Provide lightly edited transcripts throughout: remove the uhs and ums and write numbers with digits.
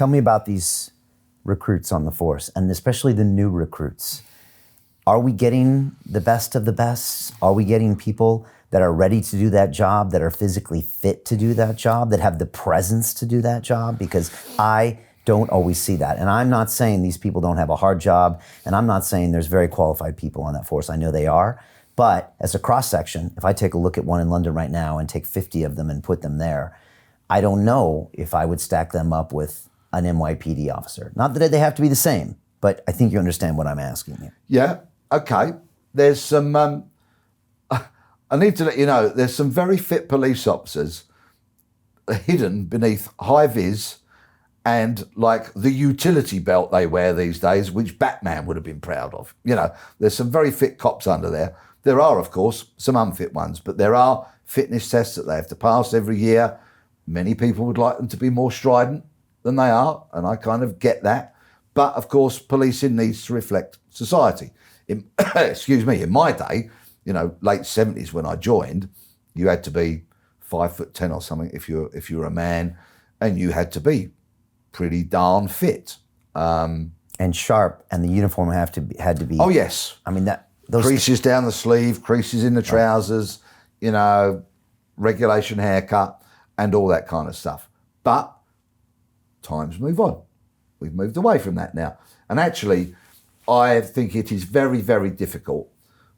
Tell me about these recruits on the force, and especially the new recruits. Are we getting the best of the best? Are we getting people that are ready to do that job, that are physically fit to do that job, that have the presence to do that job? Because I don't always see that. And I'm not saying these people don't have a hard job, and I'm not saying there's very qualified people on that force. I know they are. But as a cross-section, if I take a look at one in London right now and take 50 of them and put them there, I don't know if I would stack them up with an NYPD officer. Not that they have to be the same, but I think you understand what I'm asking you. Yeah, okay. There's some, I need to let you know, there's some very fit police officers hidden beneath high-vis and like the utility belt they wear these days, which Batman would have been proud of. You know, there's some very fit cops under there. There are, of course, some unfit ones, but there are fitness tests that they have to pass every year. Many people would like them to be more strident than they are, and I kind of get that. But, of course, policing needs to reflect society. Excuse me, in my day, you know, late 70s when I joined, you had to be 5'10" or something if you're a man, and you had to be pretty darn fit. And sharp, and the uniform had to be. Oh, yes. I mean, those creases down the sleeve, creases in the trousers, you know, regulation haircut, and all that kind of stuff. But times move on. We've moved away from that now. And actually, I think it is very, very difficult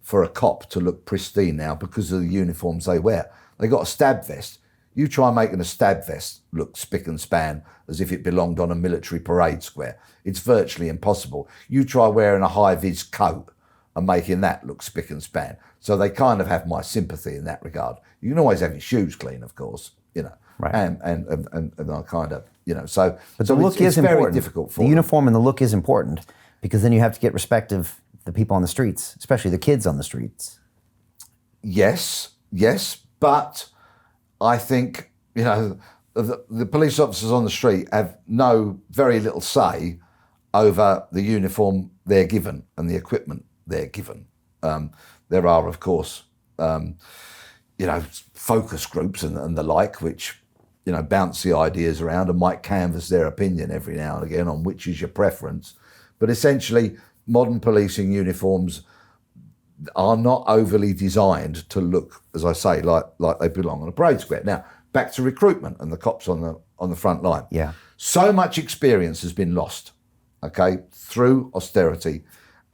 for a cop to look pristine now because of the uniforms they wear. They got a stab vest. You try making a stab vest look spick and span as if it belonged on a military parade square. It's virtually impossible. You try wearing a high-vis coat and making that look spick and span. So they kind of have my sympathy in that regard. You can always have your shoes clean, of course, you know. Right. And I kind of, you know, so but the look is very important. Difficult for the them. uniform and the look is important because then you have to get respect of the people on the streets, especially the kids on the streets. Yes, but I think, you know, the police officers on the street have very little say over the uniform they're given and the equipment they're given. There are, of course, you know, focus groups and the like, which, you know, bounce the ideas around and might canvass their opinion every now and again on which is your preference. But essentially, modern policing uniforms are not overly designed to look, as I say, like they belong on a parade square. Now, back to recruitment and the cops on the front line. Yeah. So much experience has been lost, okay, through austerity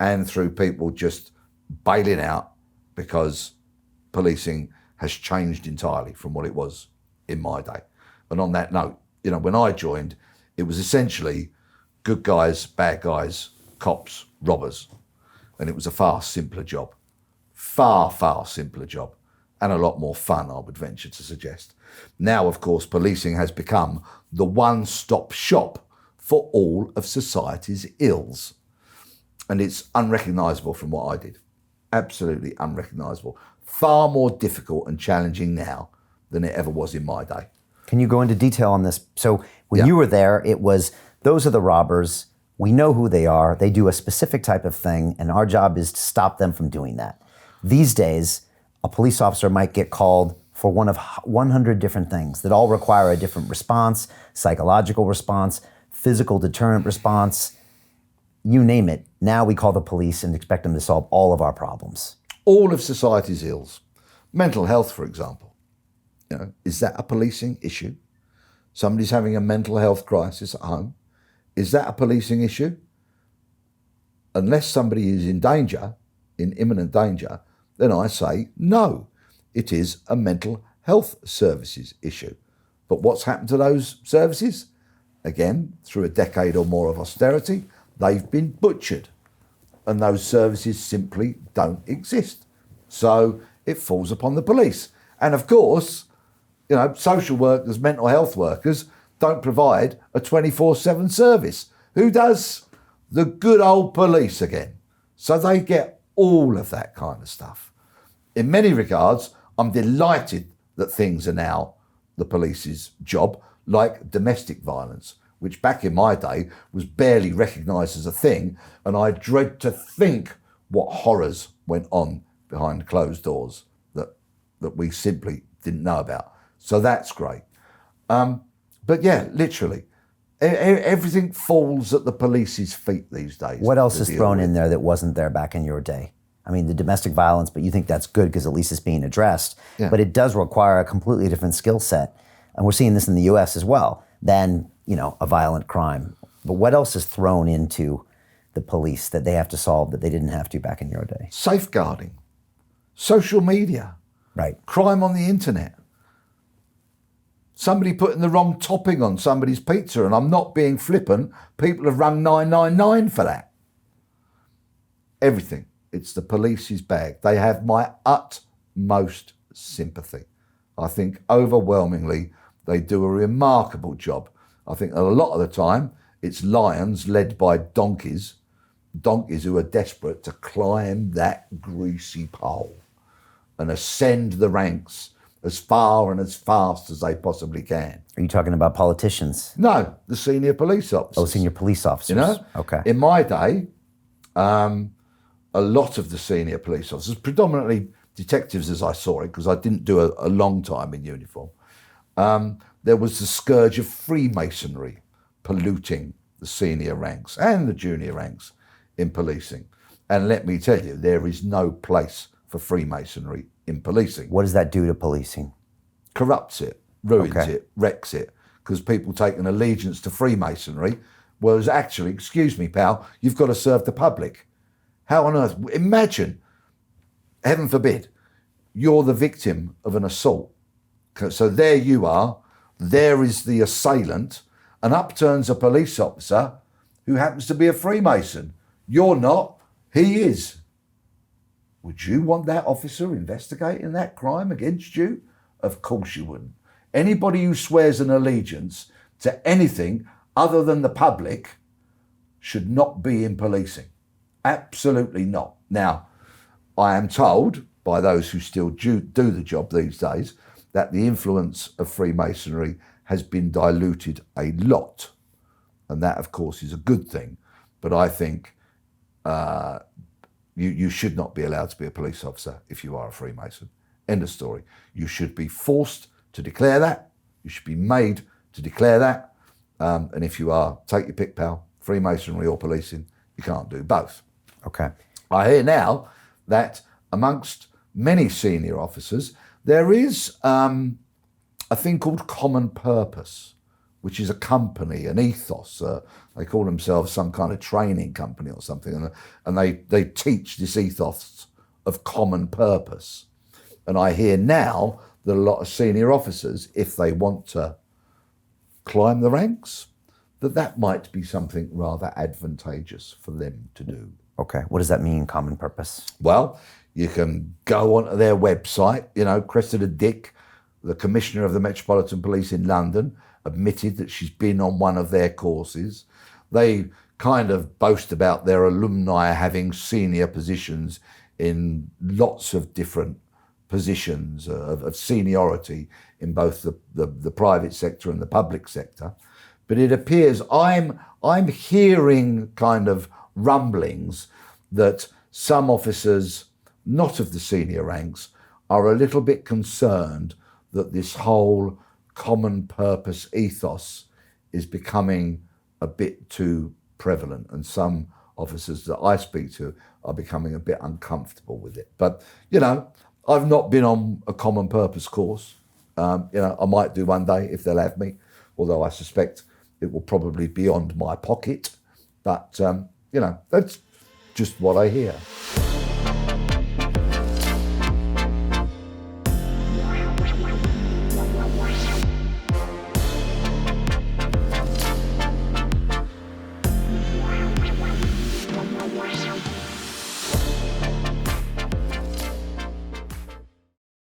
and through people just bailing out because policing has changed entirely from what it was in my day. And on that note, you know, when I joined, it was essentially good guys, bad guys, cops, robbers. And it was a far simpler job. Far, far simpler job. And a lot more fun, I would venture to suggest. Now, of course, policing has become the one-stop shop for all of society's ills. And it's unrecognisable from what I did. Absolutely unrecognisable. Far more difficult and challenging now than it ever was in my day. Can you go into detail on this? So when you were there, it was, those are the robbers. We know who they are. They do a specific type of thing, and our job is to stop them from doing that. These days, a police officer might get called for one of 100 different things that all require a different response, psychological response, physical deterrent response, you name it. Now we call the police and expect them to solve all of our problems. All of society's ills. Mental health, for example. You know, is that a policing issue? Somebody's having a mental health crisis at home. Is that a policing issue? Unless somebody is in danger, in imminent danger, then I say no. It is a mental health services issue. But what's happened to those services? Again, through a decade or more of austerity, they've been butchered. And those services simply don't exist. So it falls upon the police. And of course, you know, social workers, mental health workers don't provide a 24/7 service. Who does? The good old police again. So they get all of that kind of stuff. In many regards, I'm delighted that things are now the police's job, like domestic violence, which back in my day was barely recognised as a thing, and I dread to think what horrors went on behind closed doors that we simply didn't know about. So that's great. But yeah, literally, Everything falls at the police's feet these days. What else is thrown in there that wasn't there back in your day? I mean, the domestic violence, but you think that's good because at least it's being addressed. Yeah. But it does require a completely different skill set. And we're seeing this in the US as well, than, a violent crime. But what else is thrown into the police that they have to solve that they didn't have to back in your day? Safeguarding, social media, Right. crime on the internet. Somebody putting the wrong topping on somebody's pizza, and I'm not being flippant, people have rung 999 for that. Everything. It's the police's bag. They have my utmost sympathy. I think overwhelmingly they do a remarkable job. I think a lot of the time it's lions led by donkeys who are desperate to climb that greasy pole and ascend the ranks as far and as fast as they possibly can. Are you talking about politicians? No, the senior police officers. Oh, senior police officers. Okay. In my day, a lot of the senior police officers, predominantly detectives as I saw it, because I didn't do a long time in uniform, there was the scourge of Freemasonry polluting the senior ranks and the junior ranks in policing. And let me tell you, there is no place for Freemasonry in policing. What does that do to policing? Corrupts it, ruins Okay. it, wrecks it, because people take an allegiance to Freemasonry, whereas actually, excuse me, pal, you've got to serve the public. How on earth? Imagine, heaven forbid, you're the victim of an assault. So there you are, there is the assailant, and up turns a police officer who happens to be a Freemason. You're not, he is. Would you want that officer investigating that crime against you? Of course you wouldn't. Anybody who swears an allegiance to anything other than the public should not be in policing. Absolutely not. Now, I am told by those who still do the job these days that the influence of Freemasonry has been diluted a lot. And that, of course, is a good thing. But I think you should not be allowed to be a police officer if you are a Freemason. End of story. You should be forced to declare that. You should be made to declare that. And if you are, take your pick, pal, Freemasonry or policing, you can't do both. Okay. I hear now that amongst many senior officers, there is a thing called common purpose, which is a company, an ethos. They call themselves some kind of training company or something, and they teach this ethos of common purpose. And I hear now that a lot of senior officers, if they want to climb the ranks, that might be something rather advantageous for them to do. Okay. What does that mean, common purpose? Well, you can go onto their website, Cressida Dick, the Commissioner of the Metropolitan Police in London, admitted that she's been on one of their courses. They kind of boast about their alumni having senior positions in lots of different positions of seniority in both the private sector and the public sector. But it appears I'm hearing kind of rumblings that some officers, not of the senior ranks, are a little bit concerned that this whole common purpose ethos is becoming a bit too prevalent, and some officers that I speak to are becoming a bit uncomfortable with it. But, I've not been on a common purpose course. I might do one day if they'll have me, although I suspect it will probably be beyond my pocket. But, that's just what I hear.